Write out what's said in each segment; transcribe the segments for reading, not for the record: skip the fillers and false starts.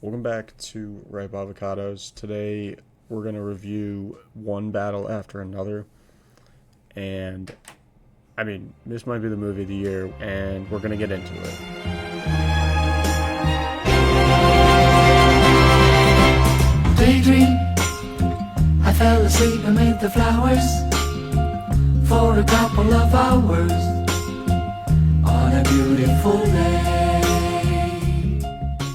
Welcome back to Ripe Avocados. Today we're going to review one battle after another. And this might be the movie of the year, and we're going to get into it. Daydream, I fell asleep amid the flowers for a couple of hours on a beautiful day.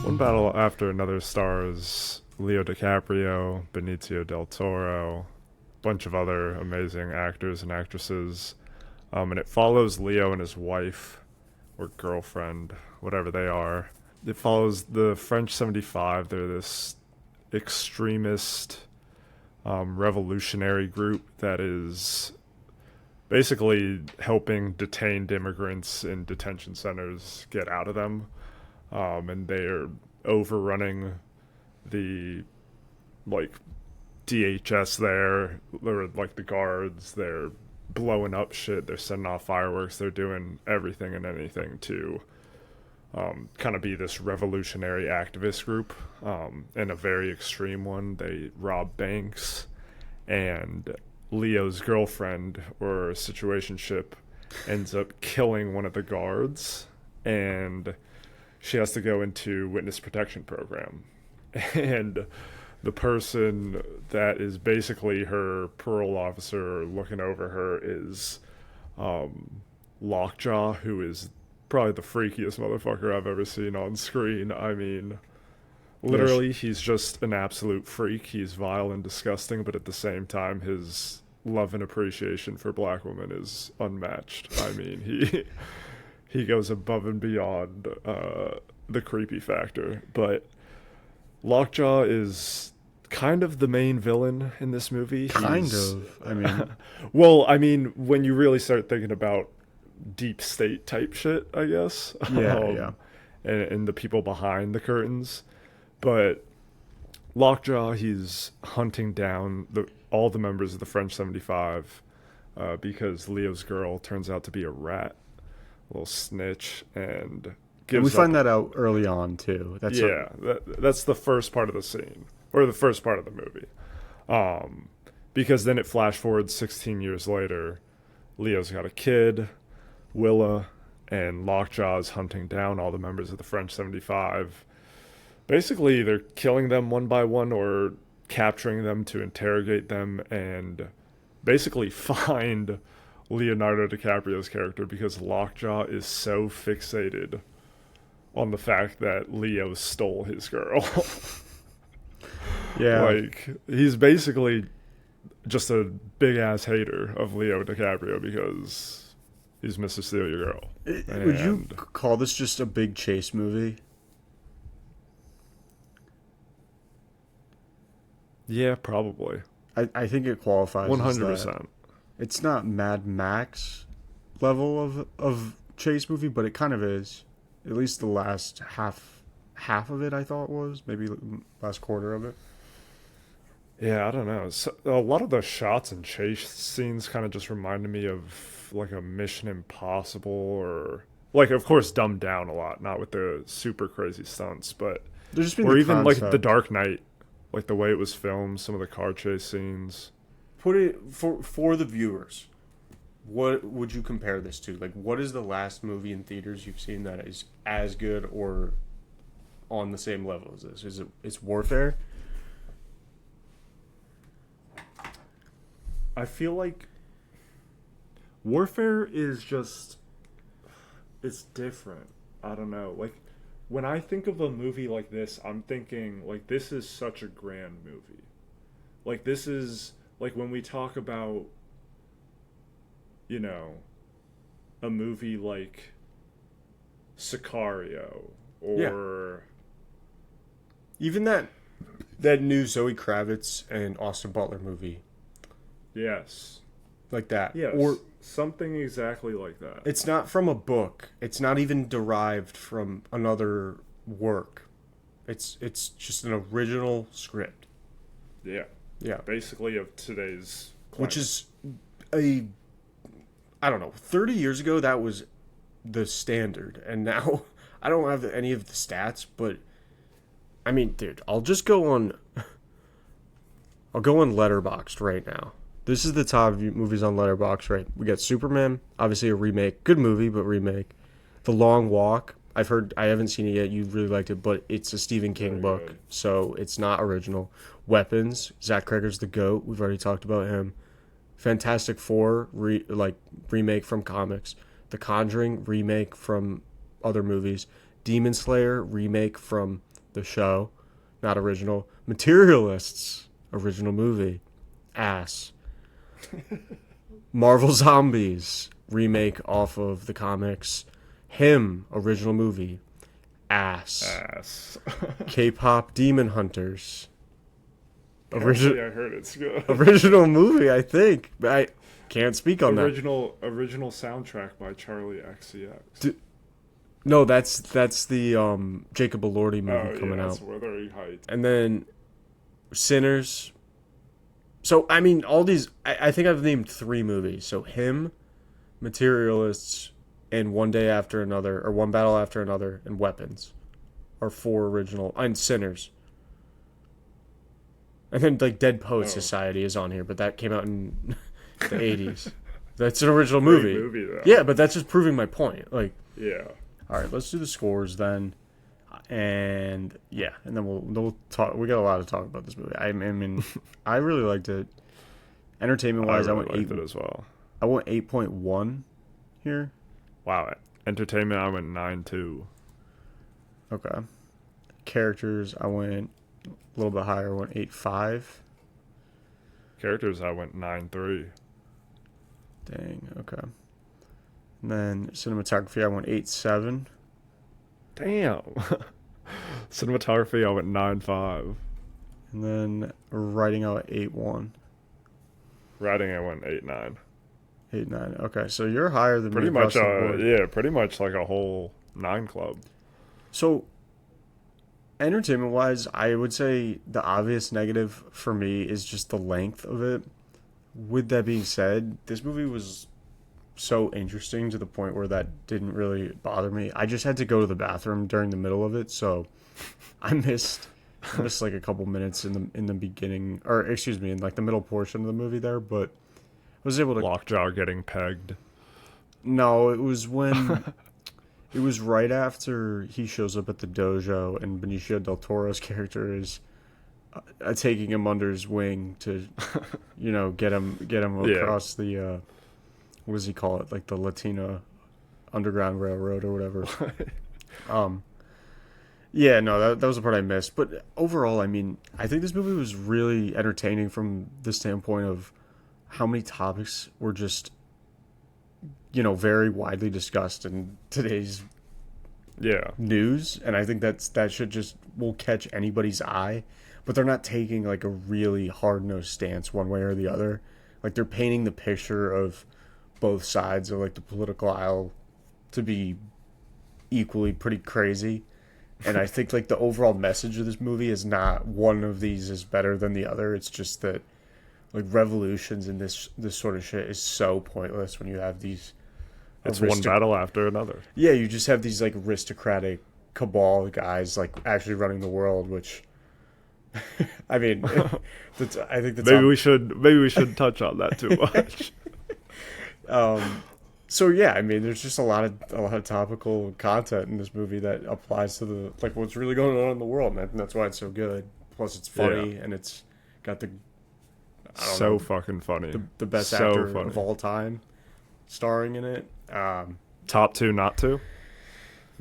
One battle after another stars Leo DiCaprio, Benicio del Toro, a bunch of other amazing actors and actresses. And it follows Leo and his wife, or girlfriend, whatever they are. It follows the French 75. They're this extremist revolutionary group that is basically helping detained immigrants in detention centers get out of them. And they are overrunning the DHS there, or the guards. They're blowing up shit. They're setting off fireworks. They're doing everything and anything to kind of be this revolutionary activist group, and a very extreme one. They rob banks, and Leo's girlfriend or situationship ends up killing one of the guards, and she has to go into witness protection program. And the person that is basically her parole officer looking over her is Lockjaw, who is probably the freakiest motherfucker I've ever seen on screen. I mean, literally, he's just an absolute freak. He's vile and disgusting, but at the same time, his love and appreciation for black women is unmatched. I mean, he goes above and beyond the creepy factor. But Lockjaw is kind of the main villain in this movie. Well, I mean, when you really start thinking about deep state type shit, I guess. Yeah. And the people behind the curtains. But Lockjaw, he's hunting down all the members of the French 75 because Leo's girl turns out to be a rat, a little snitch, and we find that out early on too. That's the first part of the scene, or the first part of the movie. Because then it flash forwards 16 years later. Leo's got a kid, Willa, and Lockjaw's hunting down all the members of the French 75. Basically, they're killing them one by one or capturing them to interrogate them and basically find Leonardo DiCaprio's character, because Lockjaw is so fixated on the fact that Leo stole his girl. Yeah. He's basically just a big-ass hater of Leo DiCaprio because he's Mr. Steal Your Girl. Would you call this just a big chase movie? Yeah, probably. I think it qualifies 100%. It's not Mad Max level of chase movie, but it kind of is. At least the last half of it, I thought was. Maybe last quarter of it. Yeah, I don't know. A lot of the shots and chase scenes kind of just reminded me of a Mission Impossible, or of course dumbed down a lot, not with the super crazy stunts, but or even The Dark Knight, the way it was filmed, some of the car chase scenes. Put it for the viewers. What would you compare this to? What is the last movie in theaters you've seen that is as good or on the same level as this? It's Warfare? I feel like Warfare is just, it's different. I don't know. When I think of a movie like this, I'm thinking this is such a grand movie. This is when we talk about, a movie like Sicario, or even that new Zoe Kravitz and Austin Butler movie. Yes. Like that. Yes. Or something exactly like that. It's not from a book. It's not even derived from another work. It's just an original script. Yeah. Yeah. Basically of today's climate. Which is I don't know, 30 years ago that was the standard, and now I don't have any of the stats, but I mean, dude, I'll just go on. I'll go on Letterboxd right now. This is the top movies on Letterboxd, right? We got Superman, obviously a remake, good movie, but remake. The Long Walk. I've heard. I haven't seen it yet. You really liked it, but it's a Stephen King Very book, good. so it's not original. Weapons. Zach Cregger's the GOAT. We've already talked about him. Fantastic Four, remake from comics. The Conjuring, remake from other movies. Demon Slayer, remake from the show, not original. Materialists, original movie, ass. Marvel Zombies, remake off of the comics. Him, original movie, ass. Ass. K-pop Demon Hunters, Apparently I heard it's good. original movie, I think. I can't speak on that. Original soundtrack by Charlie XCX. No, that's the Jacob Elordi movie coming out. That's Wuthering Heights. And then Sinners. So, I mean, all these... I think I've named 3 movies. So, Him, Materialists, and One Day After Another, or One Battle After Another, and Weapons are 4 original... And Sinners. And then, like, Dead Poet Society is on here, but that came out in the 80s. That's an original movie. Great movie, though. Yeah, but that's just proving my point. Like, Yeah. all right, let's do the scores then. And yeah, and then we'll talk. We got a lot to talk about this movie. I mean, I really liked it. Entertainment wise, I really went liked 8. it as well. I went 8.1 here. Wow. Entertainment, I went 9.2. Okay. Characters, I went a little bit higher. I went 8.5. Characters, I went 9.3. Dang. Okay. And then cinematography, I went 8.7. Damn. Cinematography, I went 9.5. And then writing, I went 8.1. Writing, I went 8.9. 8.9. Okay, so you're higher than Pretty me much, across the board. yeah, pretty much like a whole 9 club. So, entertainment wise, I would say the obvious negative for me is just the length of it. With that being said, this movie was so interesting to the point where that didn't really bother me. I just had to go to the bathroom during the middle of it, so I missed like a couple minutes in the beginning, or excuse me, in like the middle portion of the movie there, but I was able to. Lockjaw getting pegged. No, it was when it was right after he shows up at the dojo and Benicio del Toro's character is taking him under his wing to, get him across the what does he call it? Like the Latina Underground Railroad or whatever. Yeah, no, that was the part I missed. But overall, I mean, I think this movie was really entertaining from the standpoint of how many topics were just, very widely discussed in today's news. And I think that will catch anybody's eye. But they're not taking like a really hard-nosed stance one way or the other. Like they're painting the picture of both sides of like the political aisle to be equally pretty crazy. And I think like the overall message of this movie is not one of these is better than the other. It's just that like revolutions in this sort of shit is so pointless when you have these. It's one battle after another. Yeah, you just have these like aristocratic cabal guys like actually running the world, which I mean, I think that's maybe we should touch on that too much. So yeah, I mean, there's just a lot of topical content in this movie that applies to the like what's really going on in the world, and I think that's why it's so good. Plus, it's funny and it's got the fucking funny, the best actor of all time starring in it. Top 2, not 2. I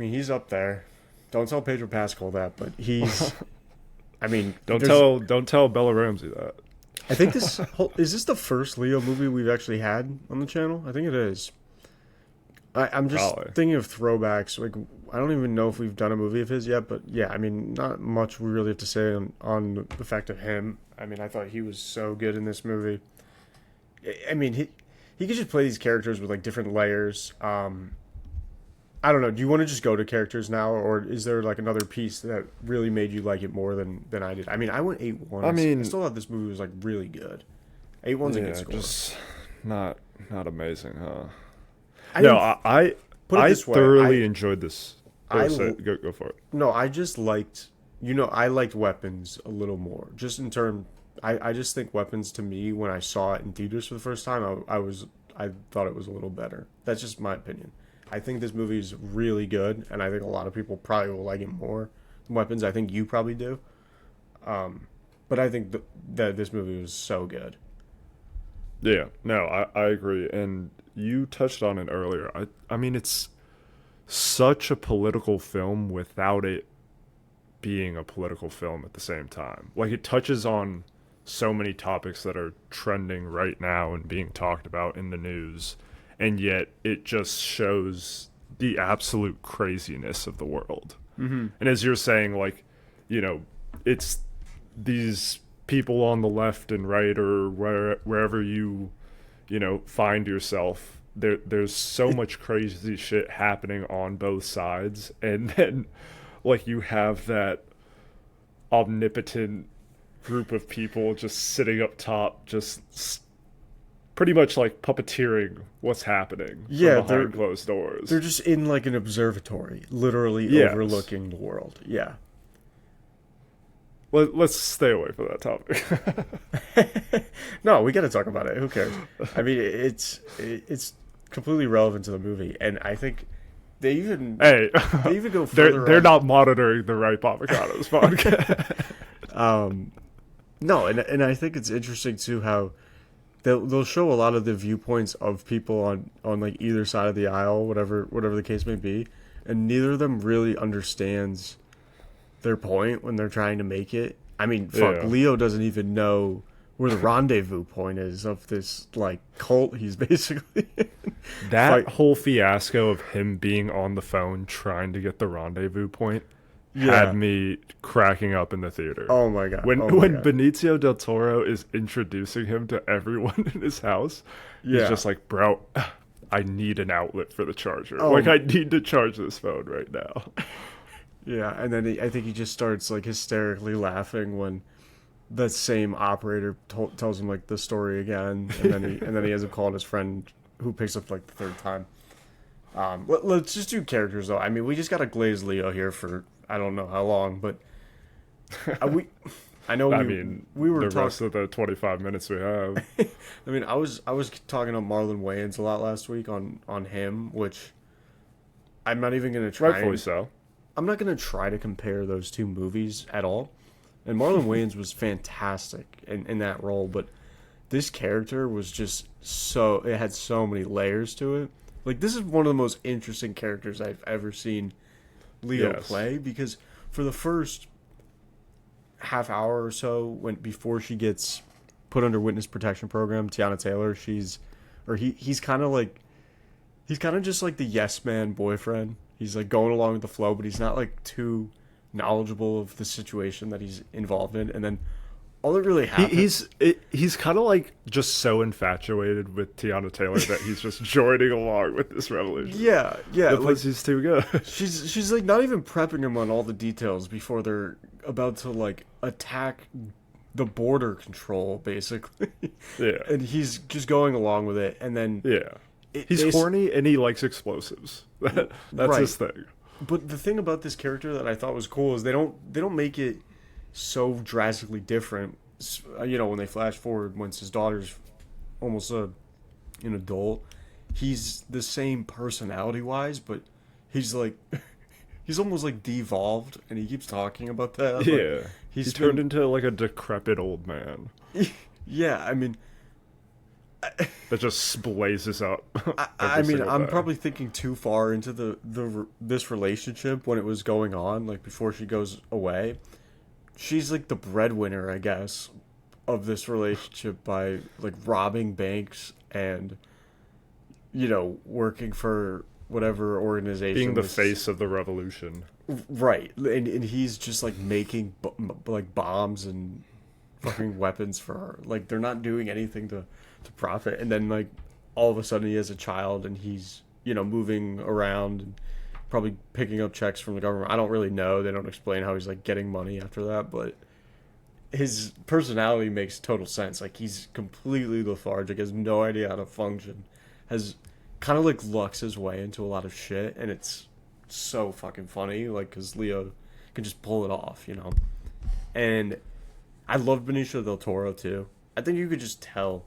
mean, he's up there. Don't tell Pedro Pascal that, but he's. I mean, don't tell Bella Ramsey that. I think is this the first Leo movie we've actually had on the channel? I think it is. I'm just thinking of throwbacks. Like, I don't even know if we've done a movie of his yet, but yeah, I mean, not much we really have to say on the fact of him. I mean, I thought he was so good in this movie. I mean, he could just play these characters with like different layers. I don't know. Do you want to just go to characters now, or is there like another piece that really made you like it more than I did? I mean, I went 8.1. I mean, I still thought this movie was like really good. 8.1's a good score. Just not amazing, huh? I thoroughly enjoyed this. Go for it. No, I just liked I liked Weapons a little more. Just in term, I just think Weapons to me when I saw it in theaters for the first time, I thought it was a little better. That's just my opinion. I think this movie is really good, and I think a lot of people probably will like it more than Weapons. I think you probably do. But I think that this movie was so good. Yeah, no, I agree. And you touched on it earlier. I mean, it's such a political film without it being a political film at the same time. Like, it touches on so many topics that are trending right now and being talked about in the news, and yet it just shows the absolute craziness of the world. Mm-hmm. And as you're saying, like, it's these people on the left and right, or wherever you find yourself, there's so much crazy shit happening on both sides, and then like you have that omnipotent group of people just sitting up top, just pretty much like puppeteering what's happening behind closed doors. They're just in like an observatory, literally overlooking the world. Yeah. Let's stay away from that topic. No, we got to talk about it. Who cares? I mean, it's completely relevant to the movie, and I think they even go further. They're not monitoring the Ripe Avocados podcast. No, and I think it's interesting too how they'll show a lot of the viewpoints of people on like either side of the aisle, whatever the case may be, and neither of them really understands their point when they're trying to make it. I mean, fuck, Leo doesn't even know where the rendezvous point is of this like cult he's basically in. That whole fiasco of him being on the phone trying to get the rendezvous point had me cracking up in the theater. Oh my god. When Benicio del Toro is introducing him to everyone in his house, he's just like, bro, I need an outlet for the charger. Like, I need to charge this phone right now. Yeah, and then I think he just starts like hysterically laughing when the same operator tells him like the story again, and then he ends up calling his friend who picks up like the third time. Let's just do characters though. I mean, we just got to glaze Leo here for I don't know how long, but we were the rest of the 25 minutes we have. I mean, I was talking to Marlon Wayans a lot last week on him, which I'm not even gonna try. Rightfully so. I'm not going to try to compare those two movies at all. And Marlon Wayans was fantastic in that role, but this character was just it had so many layers to it. Like, this is one of the most interesting characters I've ever seen Leo play, because for the first half hour or so, before she gets put under witness protection program, Tiana Taylor, he's kind of just like the yes man boyfriend. He's like going along with the flow, but he's not like too knowledgeable of the situation that he's involved in. And then all that really happens, he's kind of like just so infatuated with Tiana Taylor that he's just joining along with this revolution. Yeah. Because he's too good. She's like not even prepping him on all the details before they're about to like attack the border control, basically. Yeah. And he's just going along with it, and then he's horny and he likes explosives. That's his thing. But the thing about this character that I thought was cool is they don't make it so drastically different. When they flash forward, once his daughter's almost an adult, he's the same personality wise, but he's like he's almost like devolved, and he keeps talking about that. Yeah, he's turned into like a decrepit old man. Yeah, I mean. That just blazes up. I'm probably thinking too far into this relationship when it was going on, like before she goes away. She's like the breadwinner, I guess, of this relationship by like robbing banks and working for whatever organization, being the face of the revolution. Right, and he's just like making like bombs and fucking weapons for her. Like, they're not doing anything to profit, and then like all of a sudden he has a child and he's moving around and probably picking up checks from the government. I don't really know, they don't explain how he's like getting money after that, but his personality makes total sense. Like, he's completely lethargic, has no idea how to function, has kind of like lucks his way into a lot of shit, and it's so fucking funny, like, because Leo can just pull it off, you know. And I love Benicio del Toro too. I think you could just tell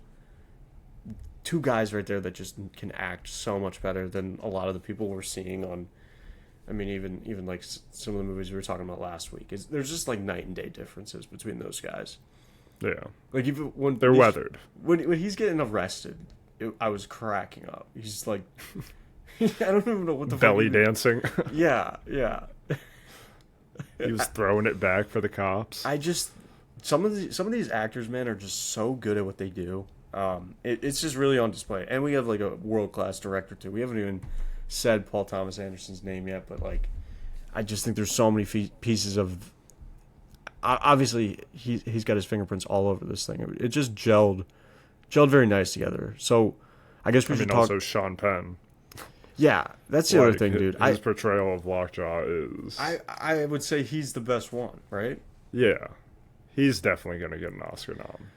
two guys right there that just can act so much better than a lot of the people we're seeing on. I mean, even like some of the movies we were talking about last week. There's just like night and day differences between those guys. Yeah, Like even when they're weathered. When he's getting arrested, I was cracking up. He's like, I don't even know what the Belly fuck dancing. Yeah. He was throwing it back for the cops. I just some of these actors, man, are just so good at what they do. It's just really on display, and we have like a world class director too. We haven't even said Paul Thomas Anderson's name yet, but like, I just think there's so many pieces of. Obviously, he's got his fingerprints all over this thing. It just gelled very nice together. So, I guess we should talk. Also Sean Penn. Yeah, that's the other thing, dude. His portrayal of Lockjaw is. I would say he's the best one, right? Yeah, he's definitely going to get an Oscar nom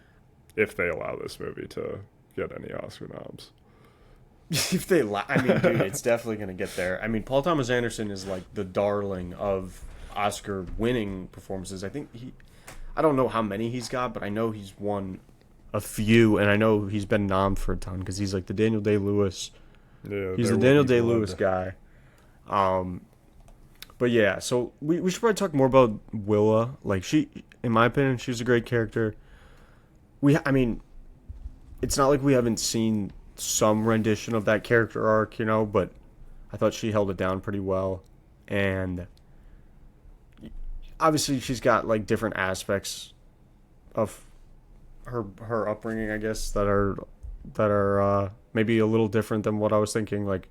if they allow this movie to get any Oscar noms. If they, I mean, dude, it's definitely going to get there. I mean, Paul Thomas Anderson is like the darling of Oscar-winning performances. I think I don't know how many he's got, but I know he's won a few, and I know he's been nommed for a ton because he's like the Daniel Day-Lewis. Yeah, he's the Daniel Day-Lewis guy. But yeah, so we should probably talk more about Willa. Like she, in my opinion, she's a great character. I mean, it's not like we haven't seen some rendition of that character arc, you know, but I thought she held it down pretty well. And obviously she's got like different aspects of her upbringing, I guess, that are maybe a little different than what I was thinking. Like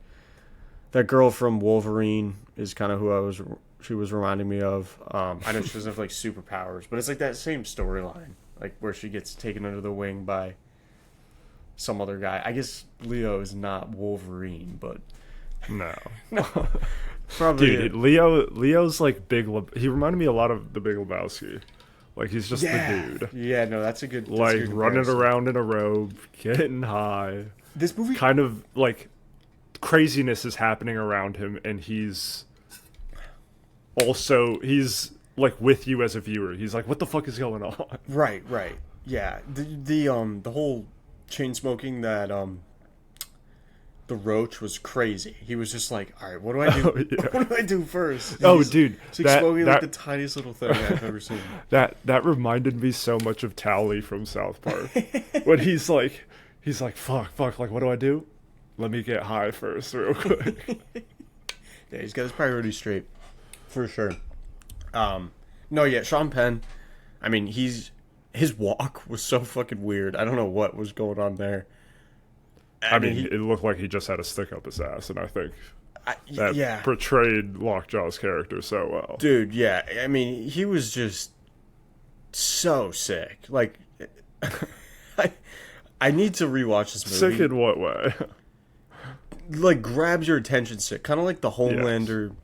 that girl from Wolverine is kind of who she was reminding me of. I know she doesn't have like superpowers, but it's like that same storyline, like where she gets taken under the wing by some other guy. I guess Leo is not Wolverine, but no, probably. Dude, Leo's like he reminded me a lot of the Big Lebowski. Like he's just the dude. Yeah, no, that's a good. Like a good running comparison. around in a robe, getting high. This movie kind of like craziness is happening around him, and he's like with you as a viewer. He's like, what the fuck is going on? Right. Yeah, the whole chain smoking that the Roach was crazy. He was just like, all right, what do I do? Oh, yeah. What do I do first? Dude, he's smoking like the tiniest little thing I've ever seen. That reminded me so much of Towley from South Park when he's like, fuck, like what do I do? Let me get high first, real quick. Yeah, he's got his priorities straight, for sure. No, yeah, Sean Penn. I mean, his walk was so fucking weird. I don't know what was going on there. I mean, it looked like he just had a stick up his ass, and I think that portrayed Lockjaw's character so well. Dude, yeah. I mean, he was just so sick. Like, I need to rewatch this movie. Sick in what way? Like, grabs your attention sick. Kind of like the Homelander.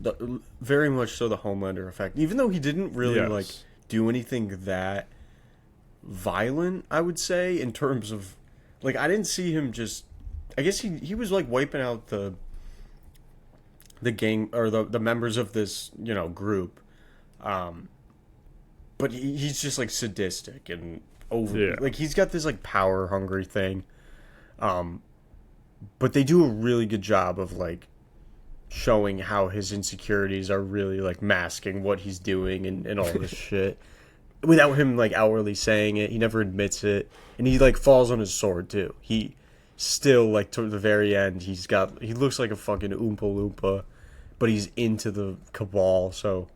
Yes. Very much so the Homelander effect. Even though he didn't really, like, do anything that violent, I would say, in terms of... Like, I didn't see him just... I guess he was, like, wiping out the gang... Or the members of this, you know, group. But he's just, like, sadistic and over... Yeah. Like, he's got this, like, power-hungry thing. But they do a really good job of, like, showing how his insecurities are really, like, masking what he's doing and all this shit. Without him, like, outwardly saying it. He never admits it. And he, like, falls on his sword, too. He still, like, to the very end, he looks like a fucking Oompa Loompa, but he's into the cabal, so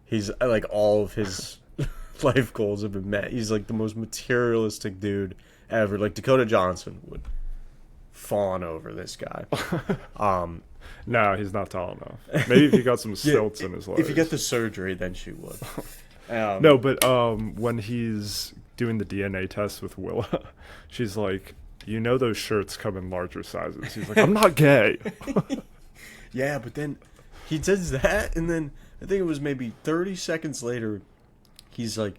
he's, like, all of his life goals have been met. He's, like, the most materialistic dude ever. Like, Dakota Johnson would fawn over this guy. No, he's not tall enough. Maybe if he got some stilts in his legs. If you get the surgery, then she would. No, but when he's doing the DNA test with Willa, she's like, you know those shirts come in larger sizes. He's like, I'm not gay. Yeah, but then he does that, and then I think it was maybe 30 seconds later, he's like,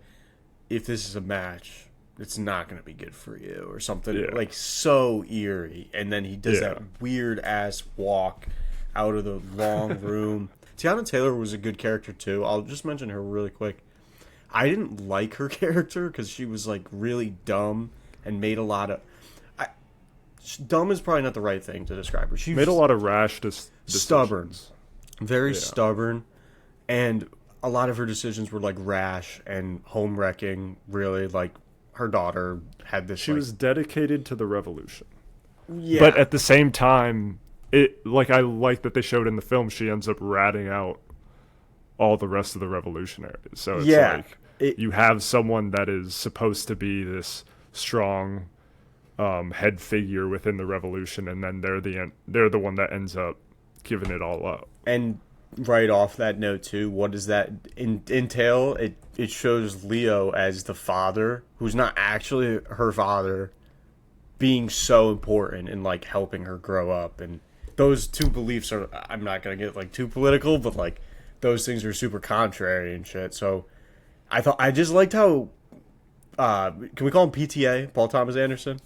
if this is a match, it's not going to be good for you, or something. Like, so eerie. And then he does that weird-ass walk out of the long room. Tiana Taylor was a good character too. I'll just mention her really quick. I didn't like her character because she was like really dumb and made a lot of. Dumb is probably not the right thing to describe her. She made a lot of rash decisions. Stubborn, very stubborn, and a lot of her decisions were like rash and home wrecking. Really, like her daughter had this. She was dedicated to the revolution. Yeah, but at the same time, I like that they showed in the film. She ends up ratting out all the rest of the revolutionaries. So it's you have someone that is supposed to be this strong head figure within the revolution, and then they're the one that ends up giving it all up. And right off that note too, what does that entail? It shows Leo as the father, who's not actually her father, being so important in like helping her grow up. And those two beliefs are, I'm not gonna get like too political, but like those things are super contrary and shit. So I just liked how can we call him PTA, Paul Thomas Anderson?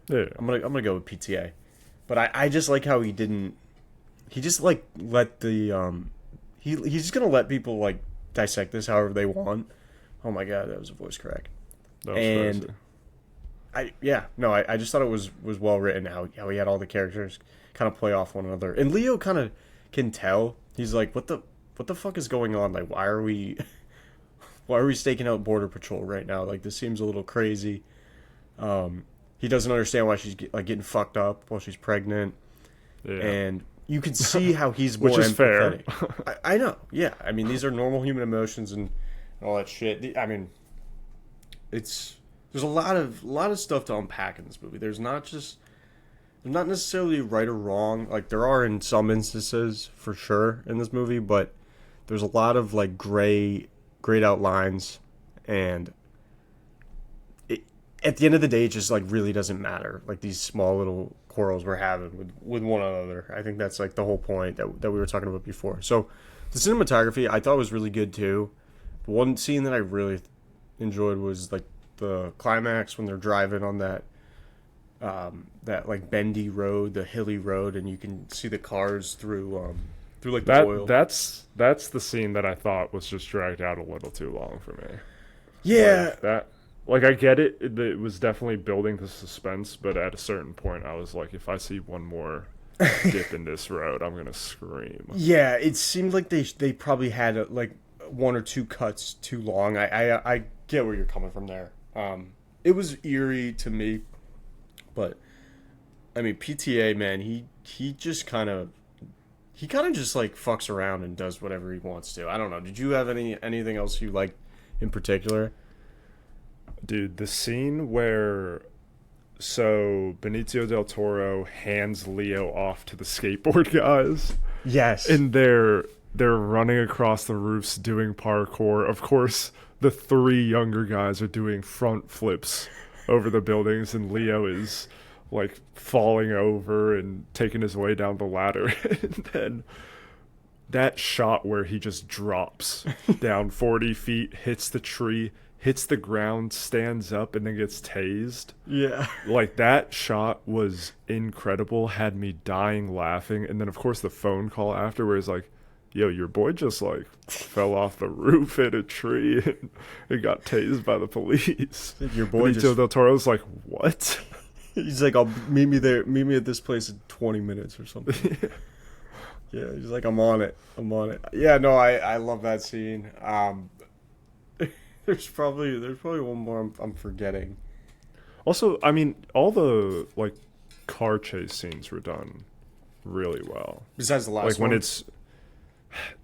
Yeah, I'm gonna go with PTA, but I just like how he just like let the he's just gonna let people like dissect this however they want. Oh my god, that was a voice crack. that was crazy. I just thought it was well written how he had all the characters kind of play off one another, and Leo kind of can tell. He's like, what the fuck is going on? Like, why are we staking out Border Patrol right now? Like, this seems a little crazy. He doesn't understand why she's getting fucked up while she's pregnant. Yeah. And you can see how he's more Which is empathetic. fair. I know. Yeah. I mean, these are normal human emotions and all that shit. I mean, there's a lot of stuff to unpack in this movie. There's not necessarily right or wrong. Like, there are in some instances for sure in this movie, but there's a lot of like grayed out lines, and at the end of the day, it just like really doesn't matter. Like these small little quarrels we're having with one another. I think that's like the whole point that we were talking about before. So the cinematography I thought was really good too. The one scene that I really enjoyed was like the climax when they're driving on that like bendy road, the hilly road, and you can see the cars through like the oil. That's the scene that I thought was just dragged out a little too long for me. Yeah. Like I get it. It was definitely building the suspense, but at a certain point, I was like, if I see one more dip in this road, I'm gonna scream. Yeah, it seemed like they probably had like one or two cuts too long. I get where you're coming from there. It was eerie to me, but I mean PTA, man, he just kind of just like fucks around and does whatever he wants to. I don't know. Did you have anything else you liked in particular? Dude, the scene where Benicio del Toro hands Leo off to the skateboard guys. Yes. And they're running across the roofs doing parkour. Of course, the three younger guys are doing front flips over the buildings, and Leo is like falling over and taking his way down the ladder. And then that shot where he just drops down 40 feet, hits the tree, hits the ground, stands up, and then gets tased. Yeah. Like, that shot was incredible, had me dying laughing. And then, of course, the phone call after where he's like, yo, your boy just, like, fell off the roof, hit a tree, and got tased by the police. Your boy Benicio del Toro's like, what? He's like, I'll meet me there. Meet me at this place in 20 minutes or something. Yeah, he's like, I'm on it. Yeah, no, I love that scene. There's probably one more I'm forgetting. Also, I mean, all the like car chase scenes were done really well. Besides the last like one, when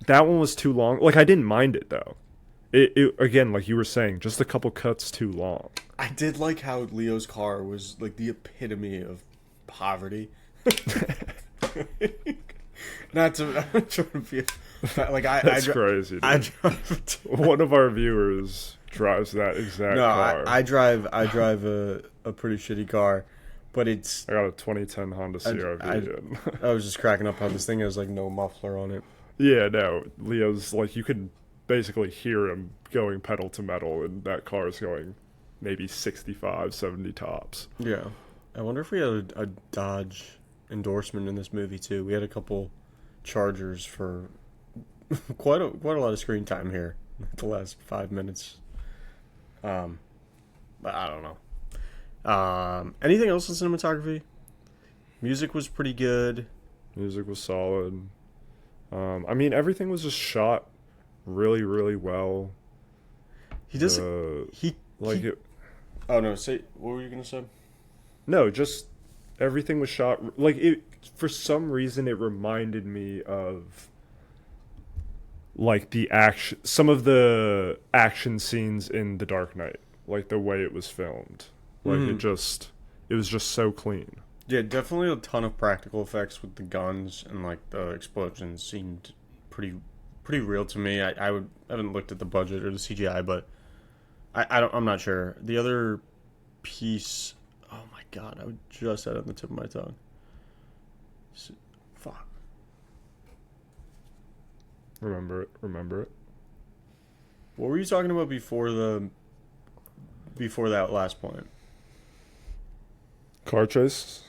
that one was too long. Like I didn't mind it though. It again, like you were saying, just a couple cuts too long. I did like how Leo's car was like the epitome of poverty. I'm not trying to be like That's crazy. Dude. One of our viewers drives that exact car. I drive a pretty shitty car, but it's. I got a 2010 Honda CR-V. I was just cracking up how this thing has like no muffler on it. Yeah, no. Leo's like you could basically hear him going pedal to metal, and that car is going maybe 65, 70 tops. Yeah, I wonder if we had a Dodge endorsement in this movie too. We had a couple Chargers for quite a lot of screen time here. The last 5 minutes. But I don't know. Anything else in cinematography? Music was pretty good. Music was solid. I mean, everything was just shot really, really well. He does. He like he, it. Oh no! Say what were you gonna say? No, just everything was shot like it. For some reason, it reminded me of like the action, some of the action scenes in The Dark Knight, like the way it was filmed. Like it was just so clean. Yeah, definitely a ton of practical effects with the guns and like the explosions seemed pretty real to me. I haven't looked at the budget or the CGI, but I'm not sure. The other piece, oh my god, I just had it on the tip of my tongue. Fuck. Remember it. What were you talking about before that last point? Car chase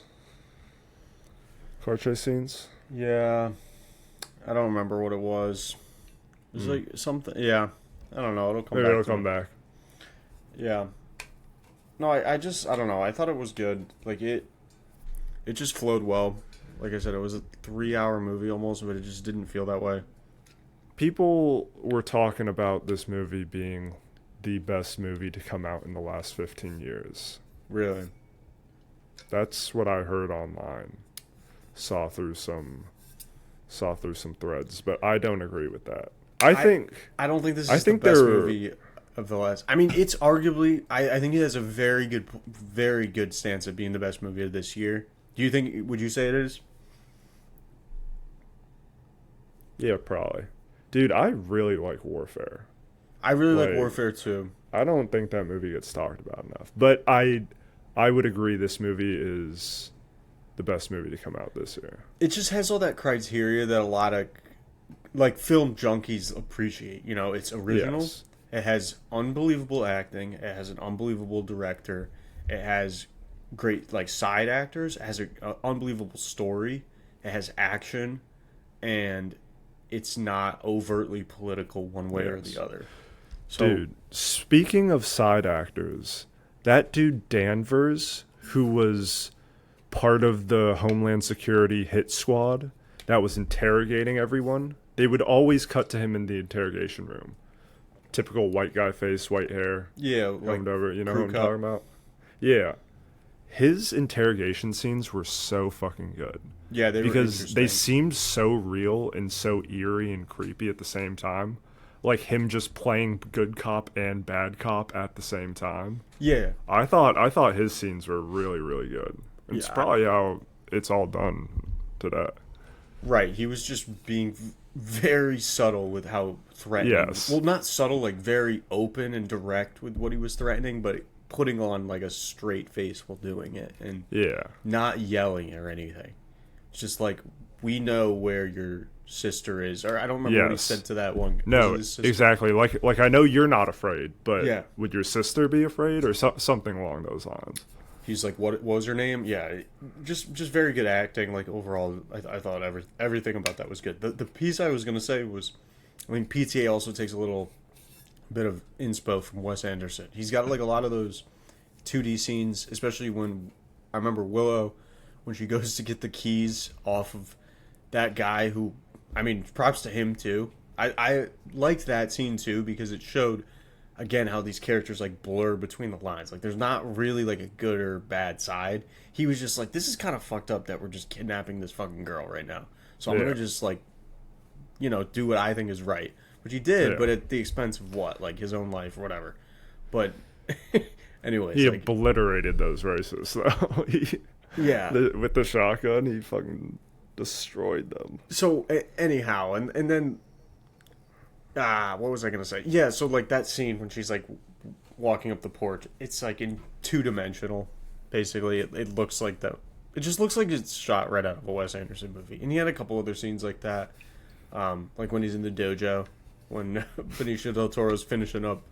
scenes. Yeah, I don't remember what it was. It was like something. Yeah, I don't know. Maybe it'll come back. Yeah. No, I don't know. I thought it was good. Like it just flowed well. Like I said, it was a 3-hour movie almost, but it just didn't feel that way. People were talking about this movie being the best movie to come out in the last 15 years. Really? That's what I heard online. Saw through some threads, but I don't agree with that. I don't think this is the best movie of the last. I mean, it's arguably. I think it has a very good stance at being the best movie of this year. Would you say it is? Yeah, probably. Dude, I really like Warfare. I really like Warfare too. I don't think that movie gets talked about enough. But I would agree this movie is the best movie to come out this year. It just has all that criteria that a lot of like film junkies appreciate. You know, it's original. Yes. It has unbelievable acting. It has an unbelievable director. It has great like side actors. It has an unbelievable story. It has action, and it's not overtly political one way or the other. So, dude, speaking of side actors, that dude Danvers, who was part of the Homeland Security hit squad that was interrogating everyone, they would always cut to him in the interrogation room. Typical white guy face, white hair. Yeah, like over. You know what I'm talking about? Yeah. His interrogation scenes were so fucking good. Yeah, because they seemed so real and so eerie and creepy at the same time. Like him just playing good cop and bad cop at the same time. Yeah. I thought his scenes were really, really good. And it's probably how it's all done today. Right. He was just being very subtle with how threatening. Yes. Well, not subtle, like very open and direct with what he was threatening, but putting on like a straight face while doing it and not yelling or anything. It's just like, we know where your sister is, or I don't remember what he said to that one. No, exactly. Like I know you're not afraid, but would your sister be afraid, or something along those lines? He's like, what was her name? Yeah, just very good acting. Like overall, I thought everything about that was good. The piece I was gonna say was, I mean, PTA also takes a little bit of inspo from Wes Anderson. He's got like a lot of those 2D scenes, especially when I remember Willow when she goes to get the keys off of that guy who, I mean, props to him too. I liked that scene too because it showed, again, how these characters like blur between the lines. Like there's not really like a good or bad side. He was just like, this is kind of fucked up that we're just kidnapping this fucking girl right now. So I'm going to just like, you know, do what I think is right. Which he did, but at the expense of what? Like his own life or whatever. But anyways. He like, obliterated those racists though. With the shotgun, he fucking destroyed them. So anyhow, and then what was I gonna say? Yeah, so like that scene when she's like walking up the porch, it's like in 2-dimensional. Basically, it looks like that. It just looks like it's shot right out of a Wes Anderson movie. And he had a couple other scenes like that, like when he's in the dojo, when Benicio del Toro's finishing up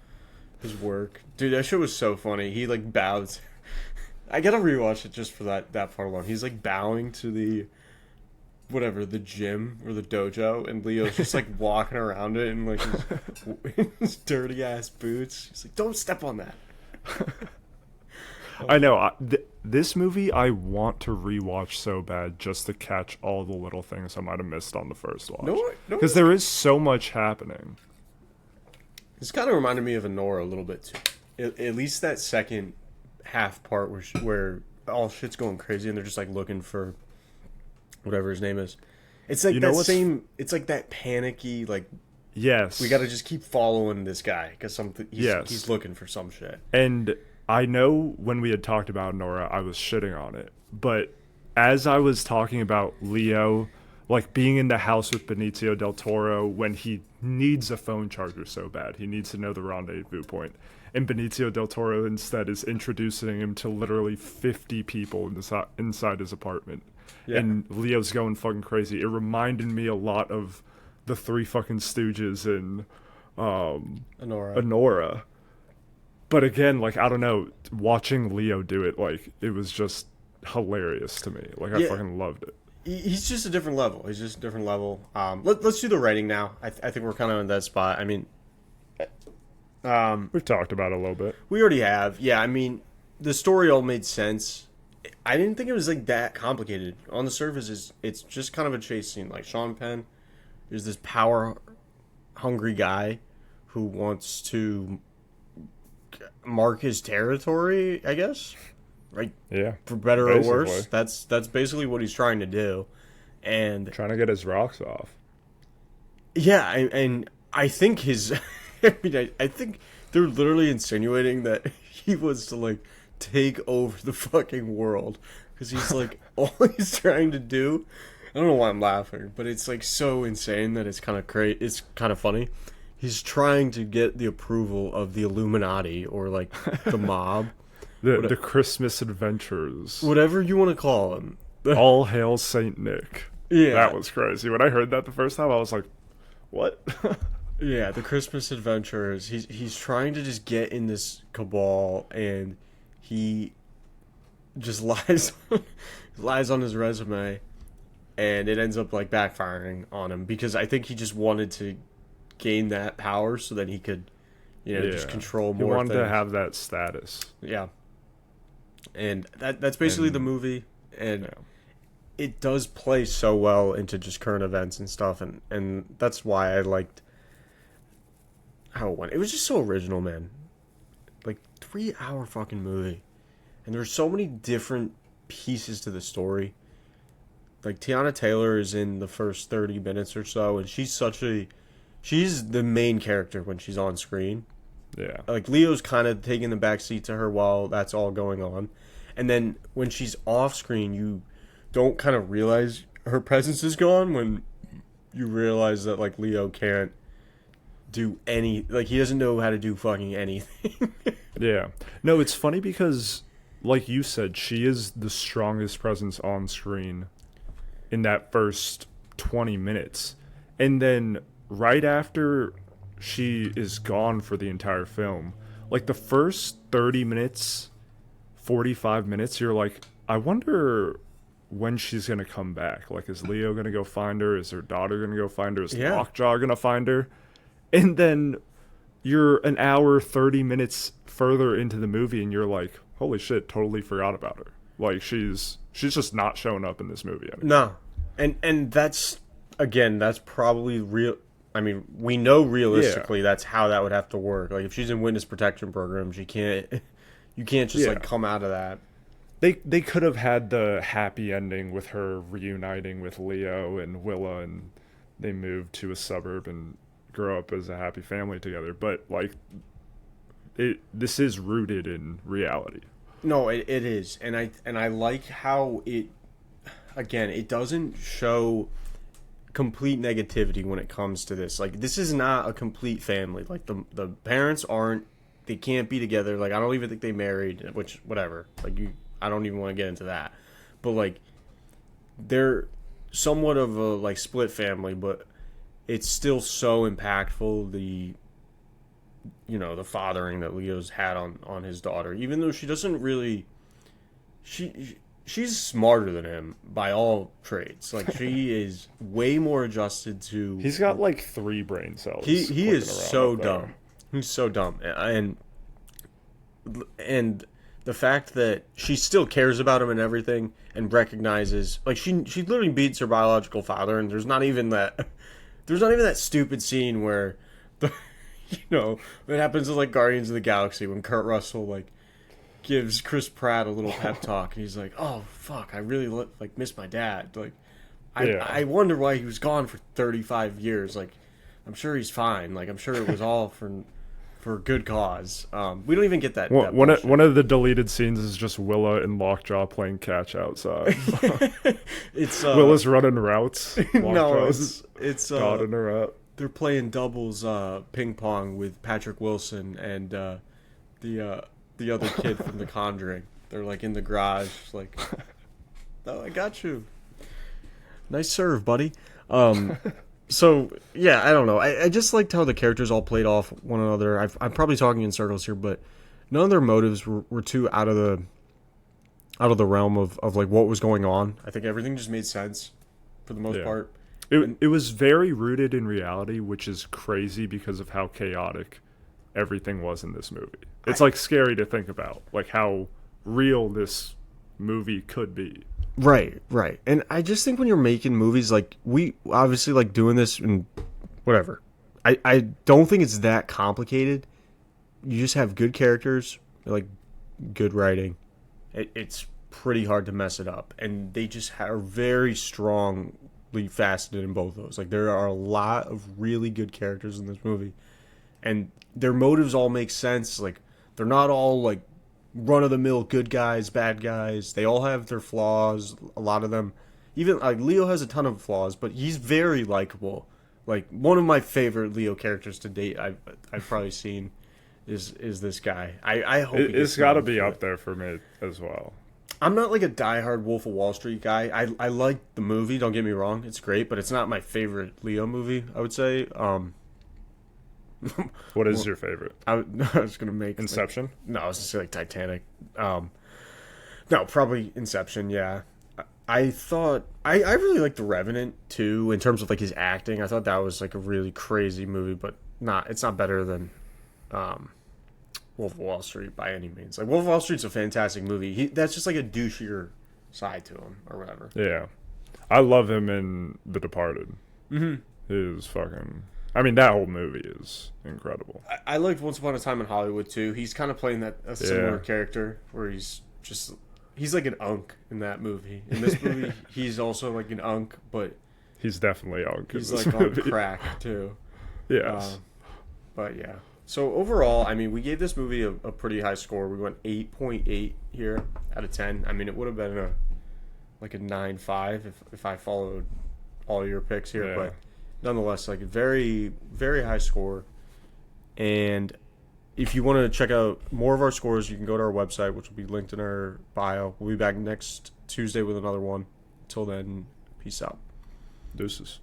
his work. Dude, that shit was so funny. He like bows. I gotta rewatch it just for that part alone. He's like bowing to whatever, the gym or the dojo, and Leo's just like walking around it in like his dirty ass boots. He's like, don't step on that. I know. This movie I want to rewatch so bad just to catch all the little things I might have missed on the first watch. No, Because there is so much happening. This kind of reminded me of Honora a little bit too. At least that second half part where all shit's going crazy and they're just like looking for whatever his name is. It's like that same. It's like that panicky like. Yes. We got to just keep following this guy because he's looking for some shit. And I know when we had talked about Nora, I was shitting on it. But as I was talking about Leo, like being in the house with Benicio del Toro when he needs a phone charger so bad, he needs to know the rendezvous point. And Benicio del Toro instead is introducing him to literally 50 people inside his apartment. Yeah. And Leo's going fucking crazy. It reminded me a lot of the Three fucking Stooges and Honora. But again, like, I don't know, watching Leo do it, like, it was just hilarious to me. Like, I fucking loved it. He's just a different level. Let's do the writing now. I think we're kind of in that spot. I mean, we've talked about it a little bit. We already have. Yeah, I mean, the story all made sense. I didn't think it was, like, that complicated. On the surface, it's just kind of a chase scene. Like, Sean Penn is this power-hungry guy who wants to mark his territory, I guess, right? Yeah, for better or worse. That's basically what he's trying to do, and trying to get his rocks off. Yeah, and I think I think they're literally insinuating that he was to like take over the fucking world because he's like all he's trying to do. I don't know why I'm laughing, but it's like so insane that it's kind of it's kind of funny. He's trying to get the approval of the Illuminati or like the mob. the Christmas adventurers. Whatever you want to call them. All hail Saint Nick. Yeah. That was crazy. When I heard that the first time, I was like, what? Yeah, the Christmas adventurers. He's trying to just get in this cabal, and he just lies on his resume, and it ends up like backfiring on him because I think he just wanted to gain that power so that he could, just control more. He wanted to have that status. Yeah, and that's basically the movie, and it does play so well into just current events and stuff, and that's why I liked how it went. It was just so original, man. Like 3-hour fucking movie, and there's so many different pieces to the story. Like Tiana Taylor is in the first 30 minutes or so, and she's the main character when she's on screen. Yeah. Like Leo's kind of taking the backseat to her while that's all going on, and then when she's off screen, you don't kind of realize her presence is gone when you realize that like Leo can't do he doesn't know how to do fucking anything. Yeah. No, it's funny because like you said, she is the strongest presence on screen in that first 20 minutes. And then right after she is gone for the entire film, like the first 30 minutes, 45 minutes, you're like, I wonder when she's going to come back. Like, is Leo going to go find her? Is her daughter going to go find her? Is Lockjaw going to find her? And then you're an hour, 30 minutes further into the movie, and you're like, holy shit, totally forgot about her. Like, she's just not showing up in this movie anymore. No. And that's, again, that's probably real. I mean, we know realistically that's how that would have to work. Like, if she's in witness protection programs, you can't just, like, come out of that. They could have had the happy ending with her reuniting with Leo and Willa, and they moved to a suburb and grow up as a happy family together. But, like, this is rooted in reality. No, it is. And I like how it doesn't show complete negativity when it comes to this. Like, this is not a complete family. Like, the parents they can't be together. Like, I don't even think they married, which, whatever. Like, I don't even want to get into that. But, like, they're somewhat of a, like, split family, but it's still so impactful, the fathering that Leo's had on his daughter. Even though she doesn't really... she's smarter than him by all trades. Like, she is way more adjusted to. He's got like 3 brain cells. He clicking is around so up there. dumb. He's so dumb, and the fact that she still cares about him and everything, and recognizes, like, she literally beats her biological father, and there's not even that stupid scene where the it happens in like Guardians of the Galaxy when Kurt Russell like gives Chris Pratt a little pep talk, and he's like, "Oh fuck, I really like miss my dad." Like, I wonder why he was gone for 35 years. Like, I'm sure he's fine. Like, I'm sure it was all for a good cause. We don't even get that. One of the deleted scenes is just Willa and Lockjaw playing catch outside. It's Willa's running routes. No, Lockjaw's it's dotting her up. they're playing doubles ping pong with Patrick Wilson and the other kid from The Conjuring. They're like in the garage, like, "Oh, I got you. Nice serve, buddy." So yeah, I don't know. I just liked how the characters all played off one another. I'm probably talking in circles here, but none of their motives were too out of the realm of like what was going on. I think everything just made sense for the most part. It was very rooted in reality, which is crazy because of how chaotic everything was in this movie. It's like scary to think about, like how real this movie could be. Right. And I just think when you're making movies, like, we obviously like doing this and whatever. I don't think it's that complicated. You just have good characters, like good writing. It's pretty hard to mess it up. And they just are very strongly faceted in both of those. Like, there are a lot of really good characters in this movie. And their motives all make sense. Like, they're not all like run-of-the-mill good guys, bad guys. They all have their flaws, a lot of them. Even like Leo has a ton of flaws, but he's very likable. Like, one of my favorite Leo characters to date I've probably seen is this guy. I hope It's got to be up there for me as well. I'm not like a diehard Wolf of Wall Street guy. I like the movie, don't get me wrong. It's great, but it's not my favorite Leo movie, I would say. What is your favorite? I was going to make Inception? No, I was going to say like Titanic. No, probably Inception, yeah. I thought I really liked The Revenant too in terms of like his acting. I thought that was like a really crazy movie, but it's not better than Wolf of Wall Street by any means. Like, Wolf of Wall Street's a fantastic movie. That's just like a douchier side to him or whatever. Yeah. I love him in The Departed. Mm-hmm. His fucking... I mean, that whole movie is incredible. I liked Once Upon a Time in Hollywood too. He's kind of playing a similar character where he's like an unk in that movie. In this movie, he's also like an unk, but he's definitely unk. He's like on crack too. Yes. But yeah. So overall, I mean, we gave this movie a pretty high score. We went 8.8 here out of 10. I mean, it would have been a 9.5 if I followed all your picks here, but nonetheless, like, a very, very high score. And if you want to check out more of our scores, you can go to our website, which will be linked in our bio. We'll be back next Tuesday with another one. Until then, peace out. Deuces.